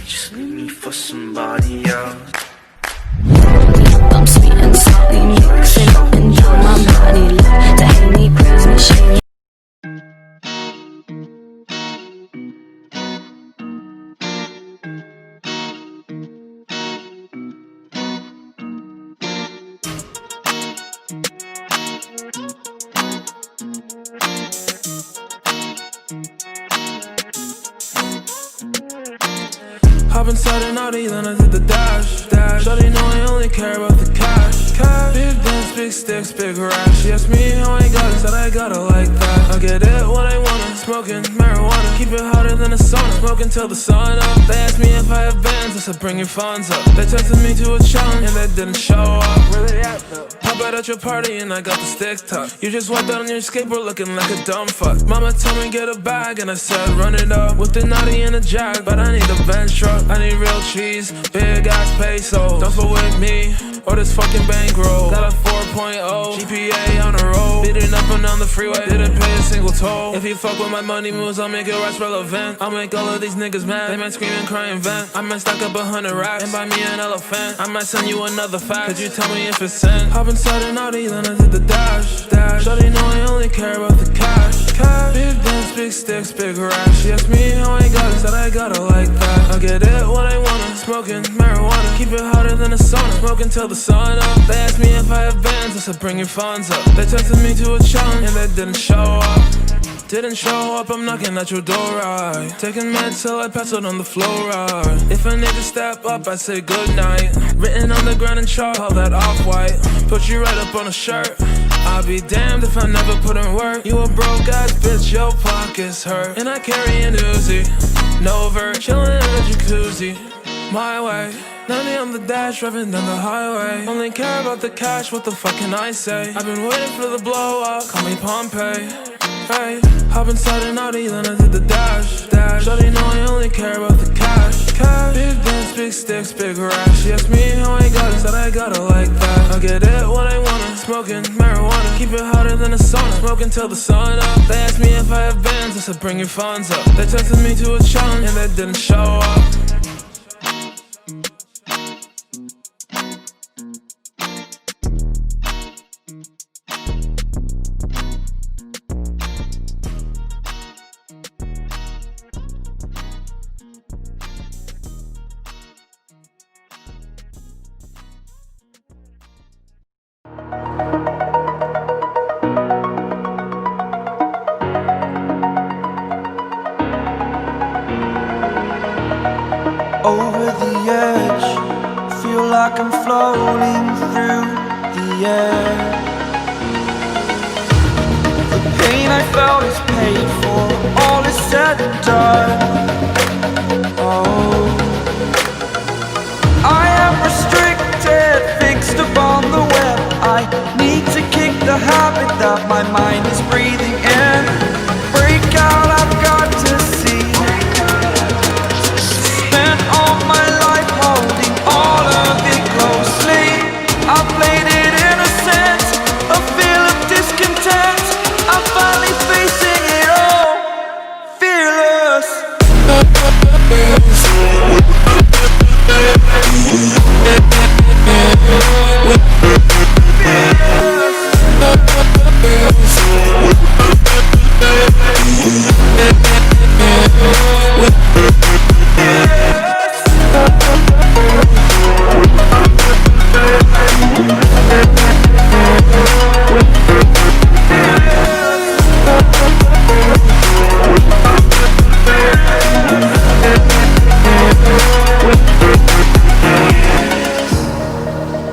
just leave me for somebody else. I'm sweet and salty, mixing up and down my body. Like to hate me crazy, shame. Hop inside an Audi, then I did the dash. Shawty know I only care about the cash. Big dance, big sticks, big rash. She asked me how I got it, said I got it like that. I get it when I want it, smoking marijuana. Keep it hotter than a sauna, smoking till the sun up. They asked me if I have bands, I said bring your funds up. They tested me to a challenge and they didn't show up. Where they at though? Pop out at your party and I got the sticks tucked. You just wiped out on your skateboard looking like a dumb fuck. Mama told me get a bag and I said run it up. With the naughty and a jag, but I need a bench truck. I need real cheese, big ass pesos. Don't fuck with me or this fucking bankroll. Got a 4.0 GPA on the road. Beating up and down the freeway, didn't pay a single toll. If you fuck with my money moves, I'll make it rest relevant. I'll make all of these niggas mad. They might scream and cry and vent. I might stack up 100 racks and buy me an elephant. I might send you another fax. Could you tell me if it's sent? Hop inside an Audi, then I did the dash. Shawty know I only care about the cash. Big dance, big sticks, big rash. She asked me how I got it, said I got it like that. I get it when I want it, smoking marijuana. Keep it hotter than a sauna, smoking till the sun up. They asked me if I have bands, I said bring your funds up. They tested me to a challenge and they didn't show up. Didn't show up, I'm knocking at your door, right? Taking meds till I pass out on the floor, right? If I need to step up, I say goodnight. Written on the ground in chalk, all that off-white. Put you right up on a shirt. I'll be damned if I never put in work. You a broke ass bitch, your pockets hurt. And I carry an Uzi, no vert, chillin' in the jacuzzi. My way, 90 on the dash, driving down the highway. Only care about the cash, what the fuck can I say? I've been waiting for the blow up, call me Pompeii. Hey, hop inside an Audi, then I did the dash. Shawty know I only care about the cash. Big dance, big sticks, big rash. She asked me how I got it, said I got it like that. I get it when I want it, smoking marijuana. Keep it hotter than a sauna, smoking till the sun up. They asked me if I have bands, I said bring your funds up. They tested me to a challenge and they didn't show up. Over the edge, feel like I'm floating through the air. The pain I felt is paid for, all is said and done. Oh, I am restricted, fixed upon the web. I need to kick the habit that my mind is breathing in. Break out, I've got to see. Spent all my life holding all of it closely. I played it innocent, a feel of discontent. I'm finally facing it all, fearless.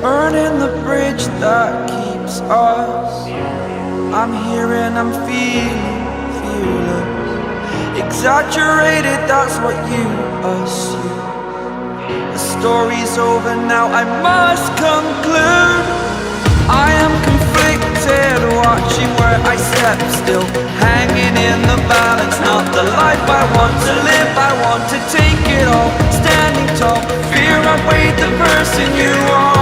Burning the bridge that keeps us. I'm here and I'm feeling fearless. Exaggerated, that's what you assume. The story's over now, I must conclude. I am conflicted, watching where I step still, hanging in the balance. Not the life I want to live, I want to take it all. Standing tall, fear I weighed the person you are.